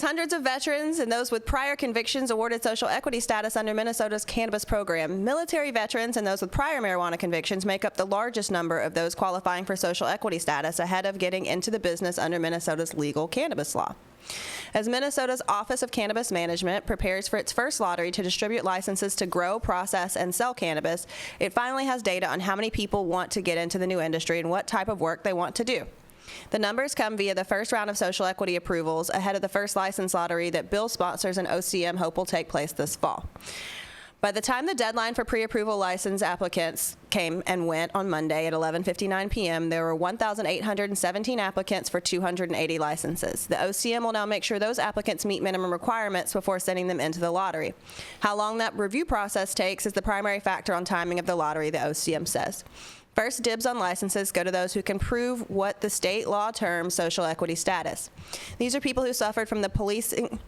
hundreds of veterans and those with prior convictions awarded social equity status under Minnesota's cannabis program. Military veterans and those with prior marijuana convictions make up the largest number of those qualifying for social equity status ahead of getting into the business under Minnesota's legal cannabis law. As Minnesota's Office of Cannabis Management prepares for its first lottery to distribute licenses to grow, process, and sell cannabis, it finally has data on how many people want to get into the new industry and what type of work they want to do. The numbers come via the first round of social equity approvals ahead of the first license lottery that bill sponsors and OCM hope will take place this fall. By the time the deadline for pre-approval license applicants came and went on Monday at 11:59 p.m., there were 1,817 applicants for 280 licenses. The OCM will now make sure those applicants meet minimum requirements before sending them into the lottery. How long that review process takes is the primary factor on timing of the lottery, the OCM says. First dibs on licenses go to those who can prove what the state law terms social equity status. These are people who suffered from the policing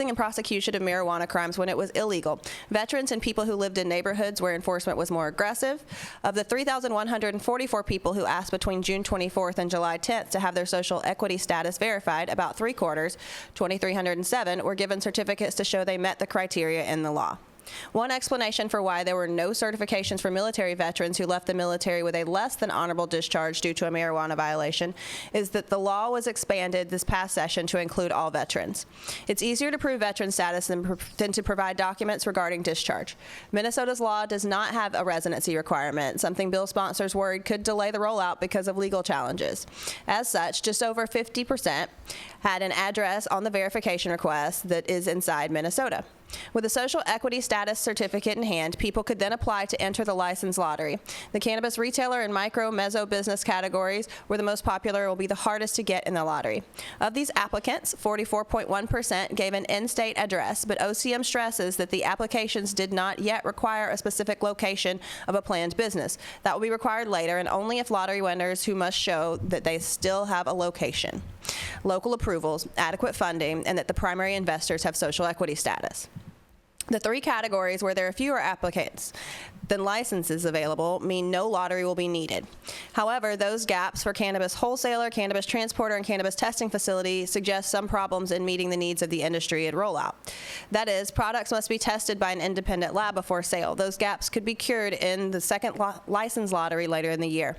and prosecution of marijuana crimes when it was illegal, veterans and people who lived in neighborhoods where enforcement was more aggressive. Of the 3,144 people who asked between June 24th and July 10th to have their social equity status verified, about three-quarters, 2,307, were given certificates to show they met the criteria in the law. One explanation for why there were no certifications for military veterans who left the military with a less than honorable discharge due to a marijuana violation is that the law was expanded this past session to include all veterans. It's easier to prove veteran status than to provide documents regarding discharge. Minnesota's law does not have a residency requirement, something bill sponsors worried could delay the rollout because of legal challenges. As such, just over 50% had an address on the verification request that is inside Minnesota. With a social equity status certificate in hand, people could then apply to enter the license lottery. The cannabis retailer and micro-meso business categories were the most popular and will be the hardest to get in the lottery. Of these applicants, 44.1% gave an in-state address, but OCM stresses that the applications did not yet require a specific location of a planned business. That will be required later, and only if lottery winners who must show that they still have a location, local approvals, adequate funding, and that the primary investors have social equity status. The three categories where there are fewer applicants than licenses available mean no lottery will be needed. However, those gaps for cannabis wholesaler, cannabis transporter, and cannabis testing facility suggest some problems in meeting the needs of the industry at rollout. That is, products must be tested by an independent lab before sale. Those gaps could be cured in the second license lottery later in the year.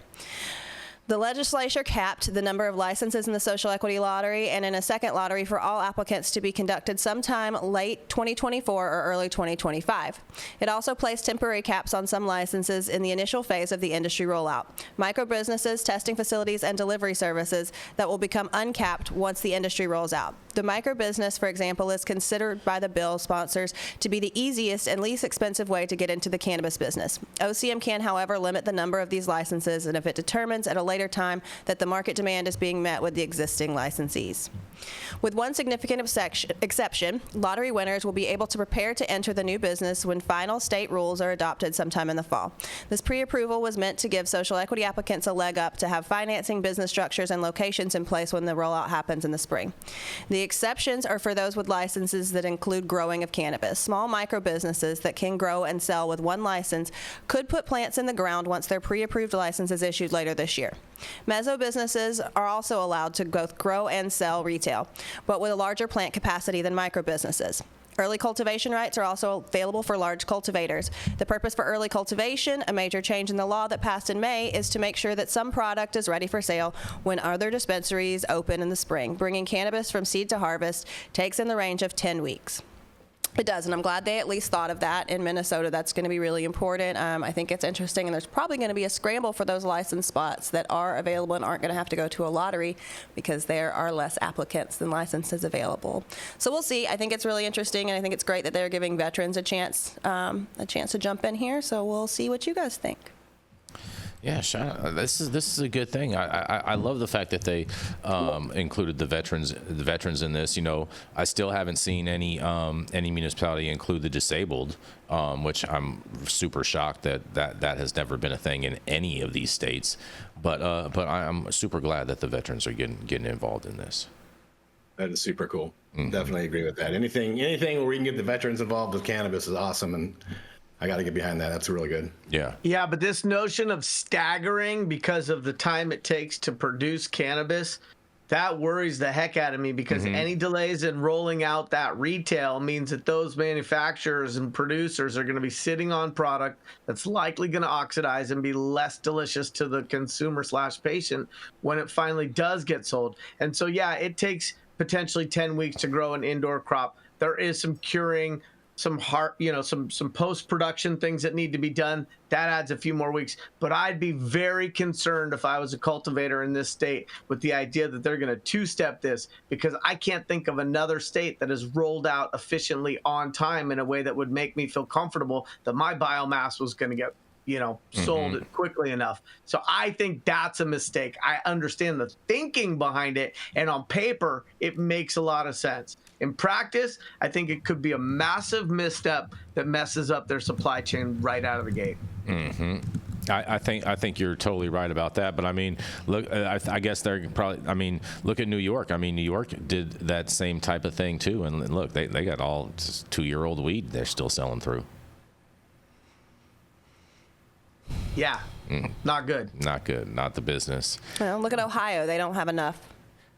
The legislature capped the number of licenses in the social equity lottery and in a second lottery for all applicants to be conducted sometime late 2024 or early 2025. It also placed temporary caps on some licenses in the initial phase of the industry rollout. Micro businesses, testing facilities, and delivery services that will become uncapped once the industry rolls out. The micro business, for example, is considered by the bill sponsors to be the easiest and least expensive way to get into the cannabis business. OCM can, however, limit the number of these licenses, and if it determines at a later time that the market demand is being met with the existing licensees. With one significant exception, lottery winners will be able to prepare to enter the new business when final state rules are adopted sometime in the fall. This pre-approval was meant to give social equity applicants a leg up to have financing, business structures, and locations in place when the rollout happens in the spring. The exceptions are for those with licenses that include growing of cannabis. Small micro businesses that can grow and sell with one license could put plants in the ground once their pre-approved license is issued later this year. Meso businesses are also allowed to both grow and sell retail, but with a larger plant capacity than micro businesses. Early cultivation rights are also available for large cultivators. The purpose for early cultivation, a major change in the law that passed in May, is to make sure that some product is ready for sale when other dispensaries open in the spring. Bringing cannabis from seed to harvest takes in the range of 10 weeks. It does, and I'm glad they at least thought of that in Minnesota. That's going to be really important. I think it's interesting, and there's probably going to be a scramble for those licensed spots that are available and aren't going to have to go to a lottery because there are less applicants than licenses available. So we'll see. I think it's really interesting, and I think it's great that they're giving veterans a chance to jump in here. So we'll see what you guys think. Yeah, this is a good thing. I love the fact that they included the veterans in this. You know, I still haven't seen any municipality include the disabled, which I'm super shocked that has never been a thing in any of these states. But I'm super glad that the veterans are getting involved in this. That is super cool. Mm-hmm. Definitely agree with that. Anything where we can get the veterans involved with cannabis is awesome, and I got to get behind that. That's really good. Yeah. Yeah, but this notion of staggering because of the time it takes to produce cannabis That worries the heck out of me because any delays in rolling out that retail means that those manufacturers and producers are going to be sitting on product that's likely going to oxidize and be less delicious to the consumer / patient when it finally does get sold. And so, yeah, it takes potentially 10 weeks to grow an indoor crop. There is some curing, some some post-production things that need to be done. That adds a few more weeks. But I'd be very concerned if I was a cultivator in this state with the idea that they're going to two-step this, because I can't think of another state that has rolled out efficiently on time in a way that would make me feel comfortable that my biomass was going to get sold quickly enough. So I think that's a mistake. I understand the thinking behind it, and on paper, it makes a lot of sense. In practice, I think it could be a massive misstep that messes up their supply chain right out of the gate. I think you're totally right about that. But I mean, look, I guess they're probably. I mean, look at New York. I mean, New York did that same type of thing too. And look, they got all 2-year-old weed they're still selling through. Yeah, not good. Not good. Not the business. Well, look at Ohio. They don't have enough,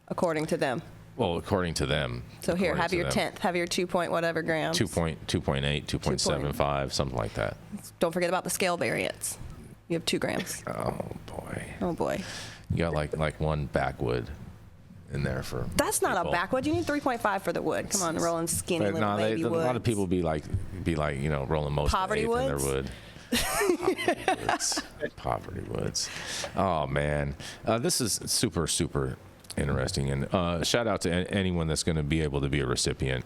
according to them. Well, according to them. So here, have your 10th, have your 2 point whatever grams. 2.8, 2.75, something like that. Don't forget about the scale variants. You have 2 grams. Oh boy. Oh boy. You got like one backwood in there for. That's not people. a backwood. You need 3.5 for the wood. Come on, rolling skinny little baby a woods. lot of people be like rolling most Poverty of the eighth in woods? their wood. Poverty woods. Oh man, this is super interesting, and shout out to anyone that's going to be able to be a recipient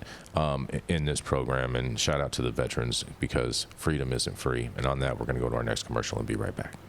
in this program, and shout out to the veterans, because freedom isn't free. And on that, we're going to go to our next commercial and be right back.